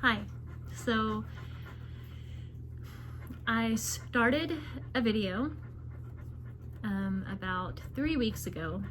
Hi. So I started a video about 3 weeks ago,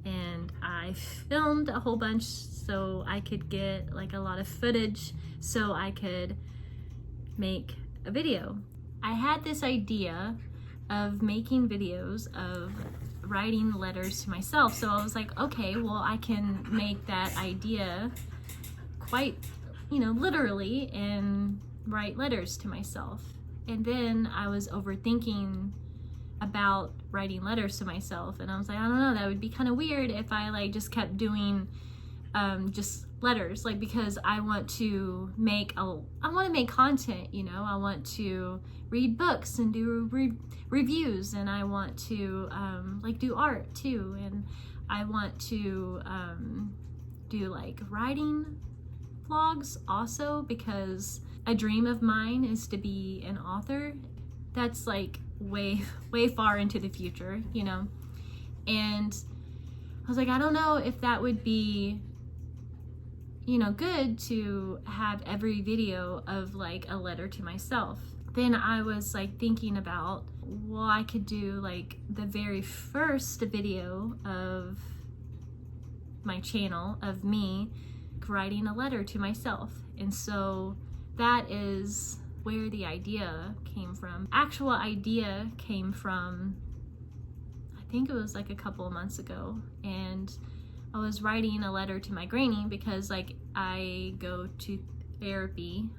and I filmed a whole bunch so I could get like a lot of footage so I could make a video. I had this idea of making videos of writing letters to myself, so I was like, okay, well, I can make that idea quite literally and write letters to myself. And then I was overthinking about writing letters to myself, and I was like, I don't know, that would be kind of weird if I just kept doing just letters, because I want to make content, I want to read books and do reviews, and I want to do art too, and I want to do writing vlogs also, because a dream of mine is to be an author. That's way far into the future, and I was like, I don't know if that would be good to have every video of a letter to myself. Then I was thinking about, well, I could do the very first video of my channel of me writing a letter to myself. And so that is where the idea came from. Actual idea came from, I think it was a couple of months ago, and I was writing a letter to my granny because I go to therapy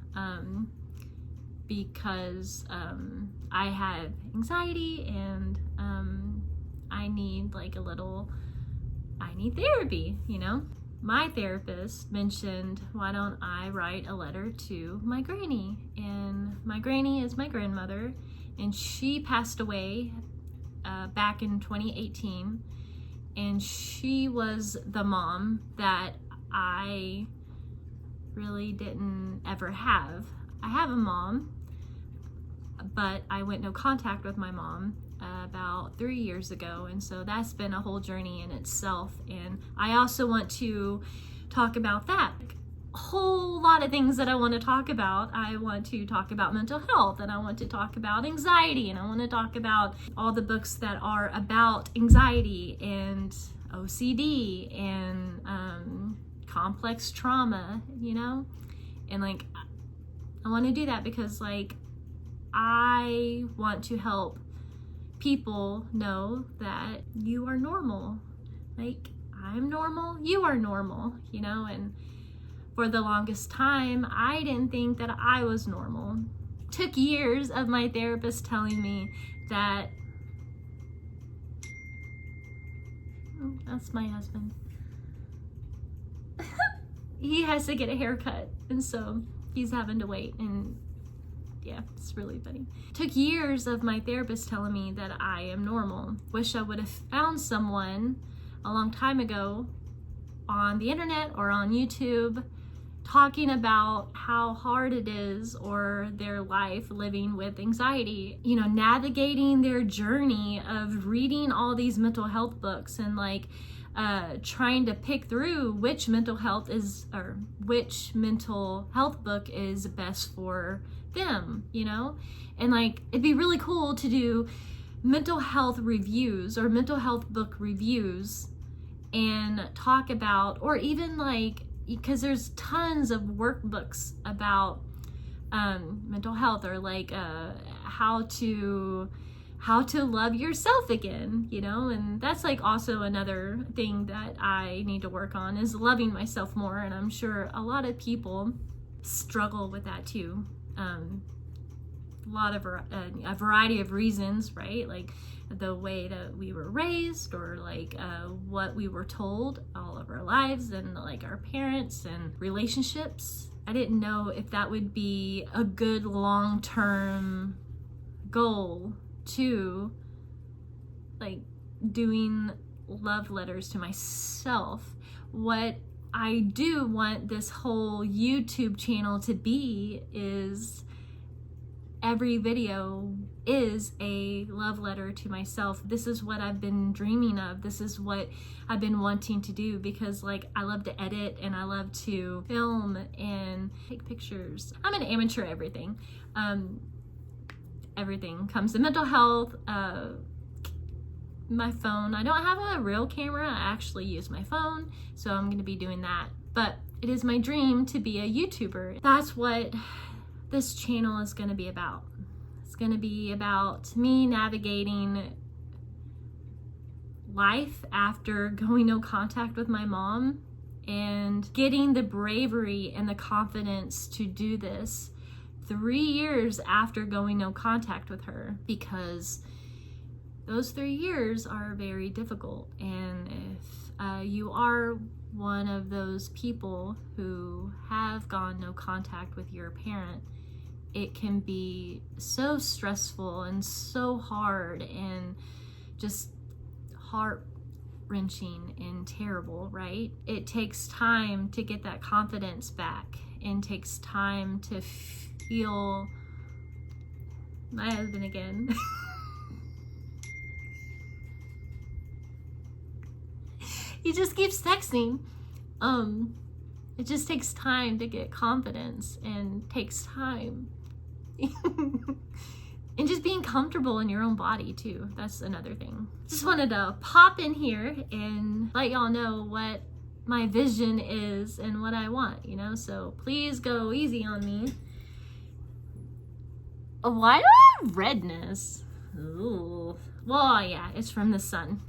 because I have anxiety, and I need I need therapy, My therapist mentioned, why don't I write a letter to my granny? And my granny is my grandmother, and she passed away back in 2018. And she was the mom that I really didn't ever have. I have a mom, but I went no contact with my mom about 3 years ago, and so that's been a whole journey in itself. And I also want to talk about that. A whole lot of things that I want to talk about. I want to talk about mental health, and I want to talk about anxiety, and I want to talk about all the books that are about anxiety and OCD and complex trauma, and I want to do that because I want to help people know that you are normal. I'm normal, you are normal, and for the longest time, I didn't think that I was normal. It took years of my therapist telling me that, oh, that's my husband. He has to get a haircut, and so he's having to wait, and yeah, it's really funny. It took years of my therapist telling me that I am normal. Wish I would have found someone a long time ago on the internet or on YouTube talking about how hard it is, or their life living with anxiety, navigating their journey of reading all these mental health books and trying to pick through which mental health book is best for them, and it'd be really cool to do mental health reviews or mental health book reviews and talk about, or even because there's tons of workbooks about mental health, or how to love yourself again, and that's also another thing that I need to work on, is loving myself more. And I'm sure a lot of people struggle with that too. A variety of reasons, right? The way that we were raised, or what we were told all of our lives, and our parents and relationships. I didn't know if that would be a good long-term goal to doing love letters to myself. What I do want this whole YouTube channel to be is every video is a love letter to myself. This is what I've been dreaming of. This is what I've been wanting to do, because like I love to edit and I love to film and take pictures. I'm an amateur at everything. Everything comes to mental health, my phone. I don't have a real camera. I actually use my phone, so I'm gonna be doing that. But it is my dream to be a YouTuber. That's what this channel is gonna be about. It's gonna be about me navigating life after going no contact with my mom and getting the bravery and the confidence to do this 3 years after going no contact with her, because those 3 years are very difficult. And if you are one of those people who have gone no contact with your parent, it can be so stressful and so hard and just heart-wrenching and terrible, right? It takes time to get that confidence back, and takes time to feel. My husband again. He just keeps texting. It just takes time to get confidence, and takes time. And just being comfortable in your own body too. That's another thing. Just wanted to pop in here and let y'all know what my vision is and what I want, you know? So please go easy on me. Why do I have redness? Ooh. Well, yeah, it's from the sun.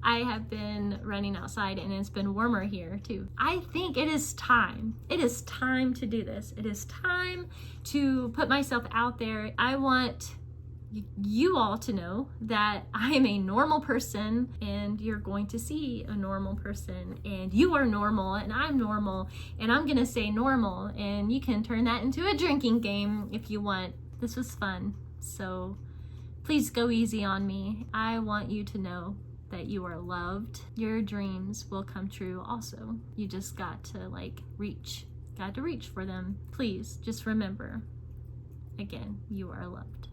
I have been running outside and it's been warmer here too. I think it is time. It is time to do this. It is time to put myself out there. I want you all to know that I am a normal person, and you're going to see a normal person, and you are normal and I'm normal, and I'm gonna say normal, and you can turn that into a drinking game if you want. This was fun, so please go easy on me. I want you to know that you are loved. Your dreams will come true also. You just got to reach for them. Please just remember, again, you are loved.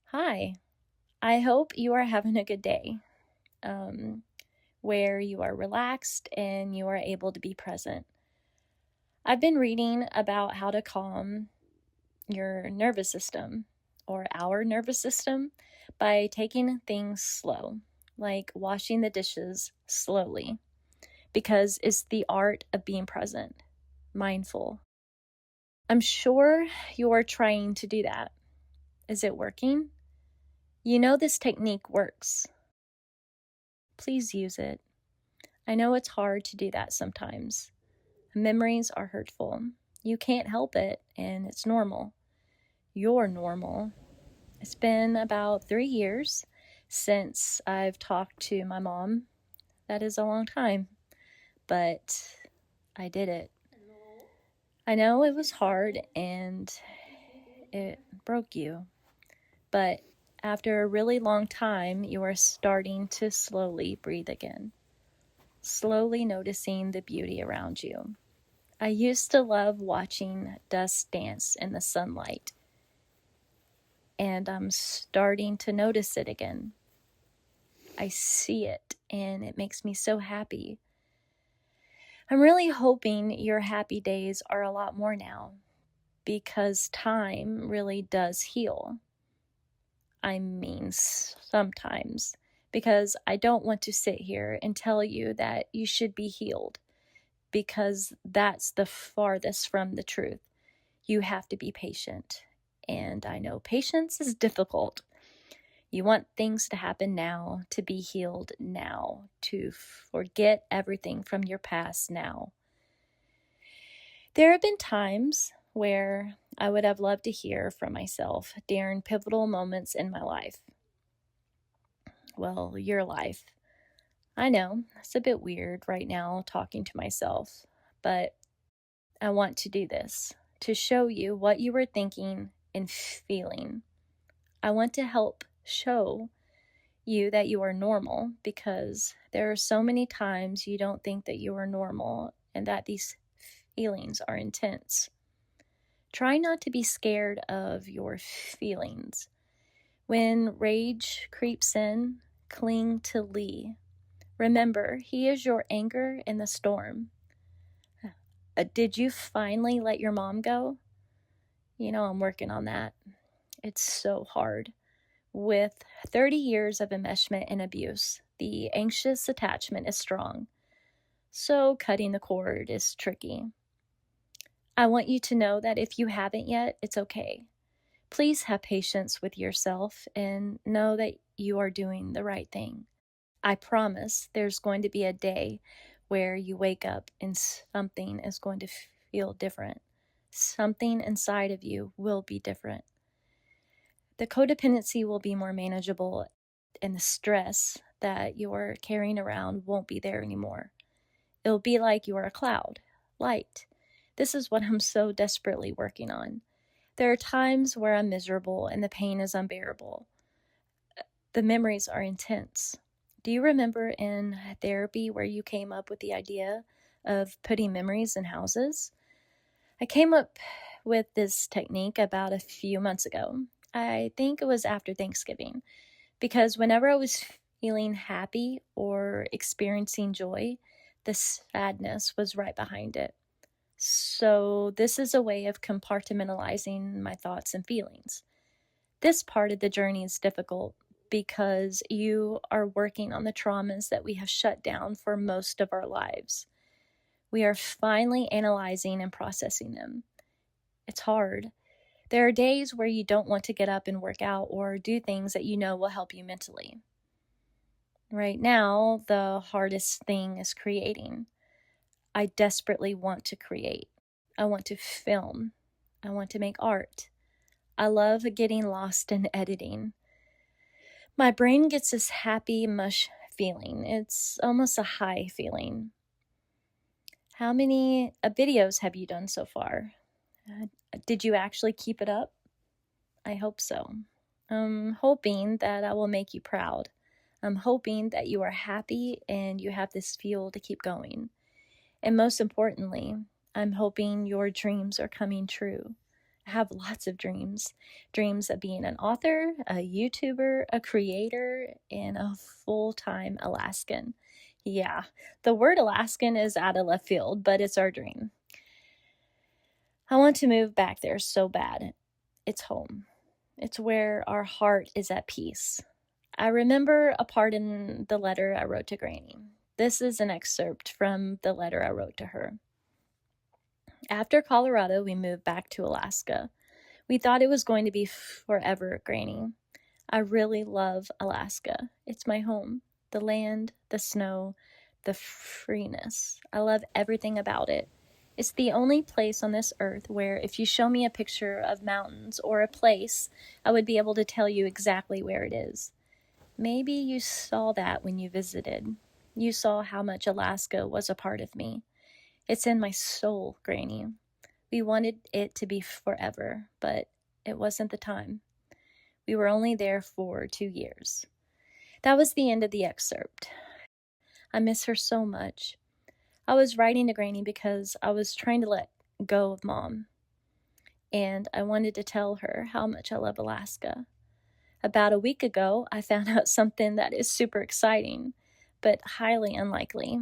Hi, I hope you are having a good day, where you are relaxed and you are able to be present. I've been reading about how to calm your nervous system, or our nervous system, by taking things slow, like washing the dishes slowly, because it's the art of being present, mindful. I'm sure you're trying to do that. Is it working? You know this technique works. Please use it. I know it's hard to do that sometimes. Memories are hurtful. You can't help it, and it's normal. You're normal. It's been about 3 years since I've talked to my mom. That is a long time, but I did it. I know it was hard and it broke you, but after a really long time, you are starting to slowly breathe again, slowly noticing the beauty around you. I used to love watching dust dance in the sunlight, and I'm starting to notice it again. I see it, and it makes me so happy. I'm really hoping your happy days are a lot more now, because time really does heal. I mean, sometimes, because I don't want to sit here and tell you that you should be healed, because that's the farthest from the truth. You have to be patient. And I know patience is difficult. You want things to happen now, to be healed now, to forget everything from your past now. There have been times where I would have loved to hear from myself during pivotal moments in my life. Well, your life. I know, it's a bit weird right now talking to myself, but I want to do this to show you what you were thinking and feeling. I want to help show you that you are normal, because there are so many times you don't think that you are normal and that these feelings are intense. Try not to be scared of your feelings. When rage creeps in, cling to Lee. Remember, he is your anchor in the storm. Did you finally let your mom go? I'm working on that. It's so hard. With 30 years of enmeshment and abuse, the anxious attachment is strong. So cutting the cord is tricky. I want you to know that if you haven't yet, it's okay. Please have patience with yourself and know that you are doing the right thing. I promise there's going to be a day where you wake up and something is going to feel different. Something inside of you will be different. The codependency will be more manageable, and the stress that you're carrying around won't be there anymore. It'll be like you are a cloud, light. This is what I'm so desperately working on. There are times where I'm miserable and the pain is unbearable. The memories are intense. Do you remember in therapy where you came up with the idea of putting memories in houses? I came up with this technique about a few months ago. I think it was after Thanksgiving, because whenever I was feeling happy or experiencing joy, the sadness was right behind it. So this is a way of compartmentalizing my thoughts and feelings. This part of the journey is difficult because you are working on the traumas that we have shut down for most of our lives. We are finally analyzing and processing them. It's hard. There are days where you don't want to get up and work out or do things that you know will help you mentally. Right now, the hardest thing is creating. I desperately want to create. I want to film. I want to make art. I love getting lost in editing. My brain gets this happy mush feeling. It's almost a high feeling. How many videos have you done so far? Did you actually keep it up? I hope so. I'm hoping that I will make you proud. I'm hoping that you are happy and you have this fuel to keep going. And most importantly, I'm hoping your dreams are coming true. I have lots of dreams. Dreams of being an author, a YouTuber, a creator, and a full-time Alaskan. Yeah, the word Alaskan is out of left field, but it's our dream. I want to move back there so bad. It's home. It's where our heart is at peace. I remember a part in the letter I wrote to Granny. This is an excerpt from the letter I wrote to her. After Colorado, we moved back to Alaska. We thought it was going to be forever, Granny. I really love Alaska. It's my home. The land, the snow, the freeness. I love everything about it. It's the only place on this earth where if you show me a picture of mountains or a place, I would be able to tell you exactly where it is. Maybe you saw that when you visited. You saw how much Alaska was a part of me. It's in my soul, Granny. We wanted it to be forever, but it wasn't the time. We were only there for 2 years. That was the end of the excerpt. I miss her so much. I was writing to Granny because I was trying to let go of Mom. And I wanted to tell her how much I love Alaska. About a week ago, I found out something that is super exciting, but highly unlikely.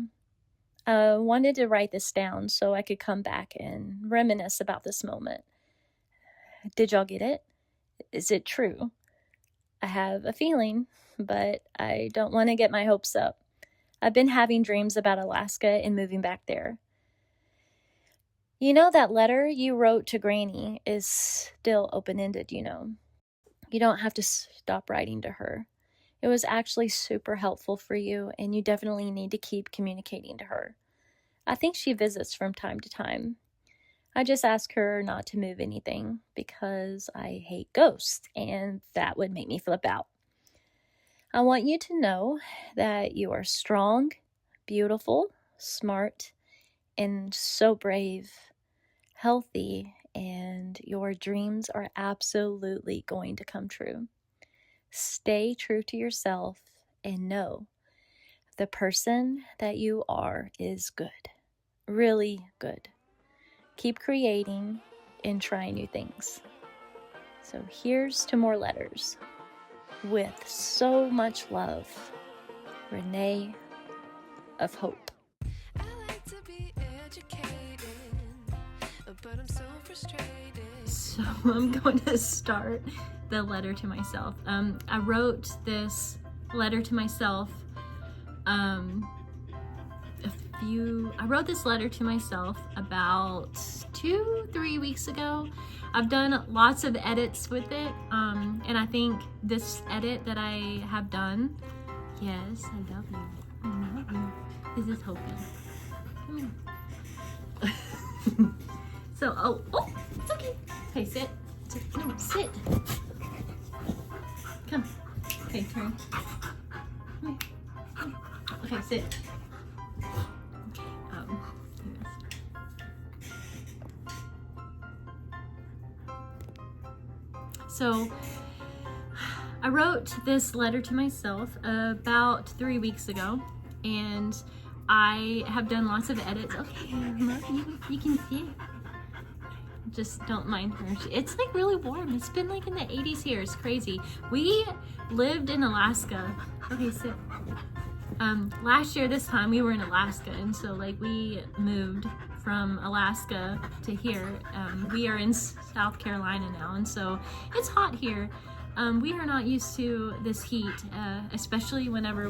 I wanted to write this down so I could come back and reminisce about this moment. Did y'all get it? Is it true? I have a feeling, but I don't want to get my hopes up. I've been having dreams about Alaska and moving back there. You know, that letter you wrote to Granny is still open-ended, You don't have to stop writing to her. It was actually super helpful for you, and you definitely need to keep communicating to her. I think she visits from time to time. I just ask her not to move anything because I hate ghosts, and that would make me flip out. I want you to know that you are strong, beautiful, smart, and so brave, healthy, and your dreams are absolutely going to come true. Stay true to yourself and know the person that you are is good, really good. keep creating, and try new things. So here's to more letters. With so much love, Renee of Hope. I like to be educated, but I'm so frustrated. So I'm going to start the letter to myself. I wrote this letter to myself I wrote this letter to myself about 2-3 weeks ago. I've done lots of edits with it, and I think this edit that I have done, yes, I love you. I love you. This is Hopi. So, oh, it's okay. Okay, sit. No, sit. Come. Okay, turn. Come here. Okay, sit. So I wrote this letter to myself about 3 weeks ago, and I have done lots of edits. Okay, you can see. Just don't mind her. It's like really warm. It's been like in the 80s here. It's crazy. We lived in Alaska. Okay, sit. Last year this time we were in Alaska, and so like we moved from Alaska to here. We are in South Carolina now, and so it's hot here. We are not used to this heat, especially whenever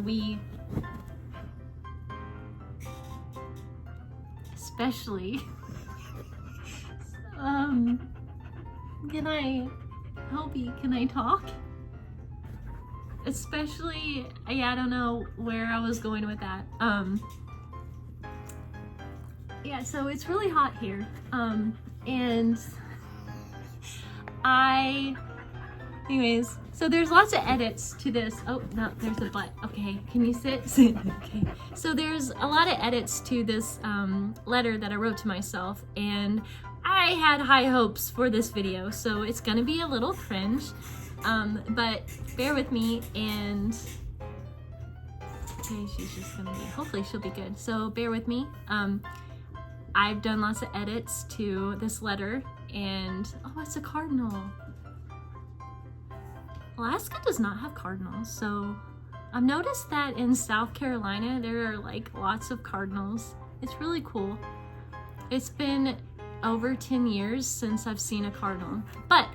can I talk? Especially, yeah, I don't know where I was going with that. Yeah, so it's really hot here. And anyways, so there's lots of edits to this. Oh, no, there's a butt. Okay, can you sit? Sit, okay. So there's a lot of edits to this letter that I wrote to myself, and I had high hopes for this video, so it's gonna be a little cringe, but bear with me, and okay, she's just gonna be, hopefully she'll be good, so bear with me. I've done lots of edits to this letter, and oh, it's a cardinal. Alaska does not have cardinals, so I've noticed that in South Carolina there are like lots of cardinals. It's really cool. It's been over 10 years since I've seen a cardinal, but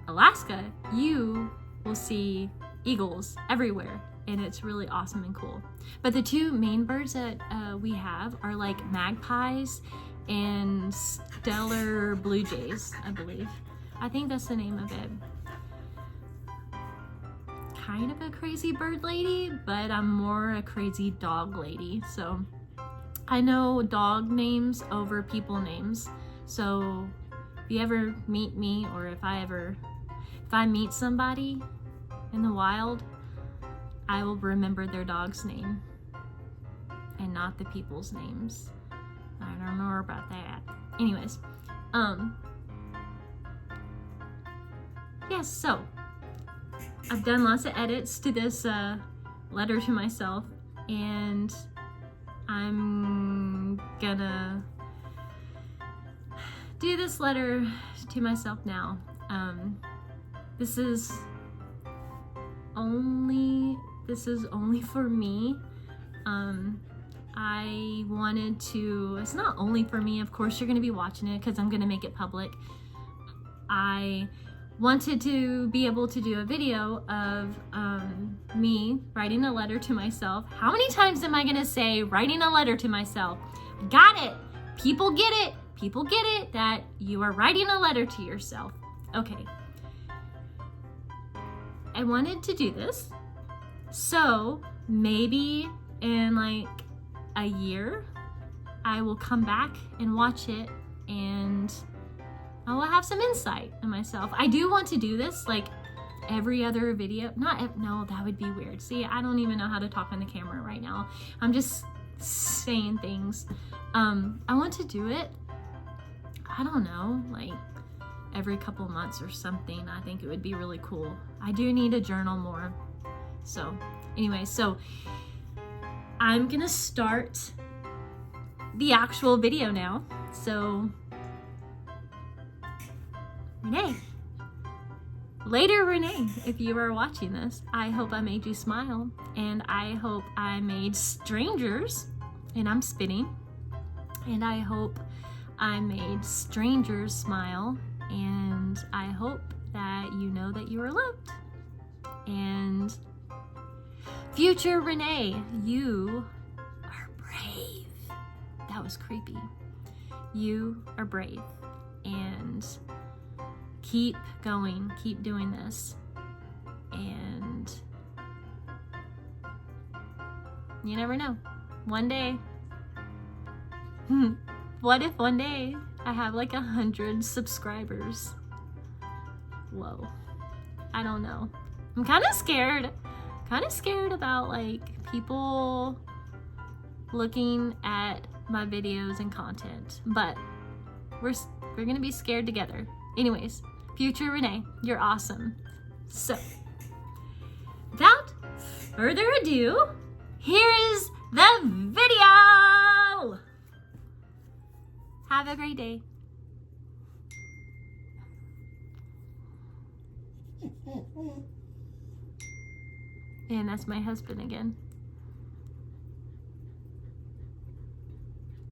Alaska, you will see eagles everywhere, and it's really awesome and cool. But the two main birds that we have are like magpies and stellar blue jays, I believe. I think that's the name of it. Kind of a crazy bird lady, but I'm more a crazy dog lady. So I know dog names over people names. So if you ever meet me, or if I meet somebody in the wild, I will remember their dog's name and not the people's names. I don't know about that. Anyways, yes, so I've done lots of edits to this letter to myself, and I'm gonna do this letter to myself now. This is only for me. I wanted to, it's not only for me, of course you're gonna be watching it because I'm gonna make it public. I wanted to be able to do a video of me writing a letter to myself. How many times am I gonna say writing a letter to myself? Got it. People get it. People get it that you are writing a letter to yourself. Okay. I wanted to do this. So maybe in like a year, I will come back and watch it, and I will have some insight in myself. I do want to do this like every other video. No, that would be weird. See, I don't even know how to talk on the camera right now. I'm just saying things. I want to do it, I don't know, like every couple months or something. I think it would be really cool. I do need to journal more. So anyway, so I'm gonna start the actual video now. So Renee. Later, Renee, if you are watching this, I hope I made you smile, and I hope I made strangers, and I'm spitting, and I hope I made strangers smile, and I hope that you know that you are loved. And future Renee, you are brave. That was creepy. You are brave, and keep going, keep doing this, and you never know. One day, what if one day I have like 100 subscribers? Whoa, I don't know. I'm kind of scared about like people looking at my videos and content, but we're gonna be scared together. Anyways, future Renee, you're awesome. So, without further ado, here is the video. Have a great day. And that's my husband again.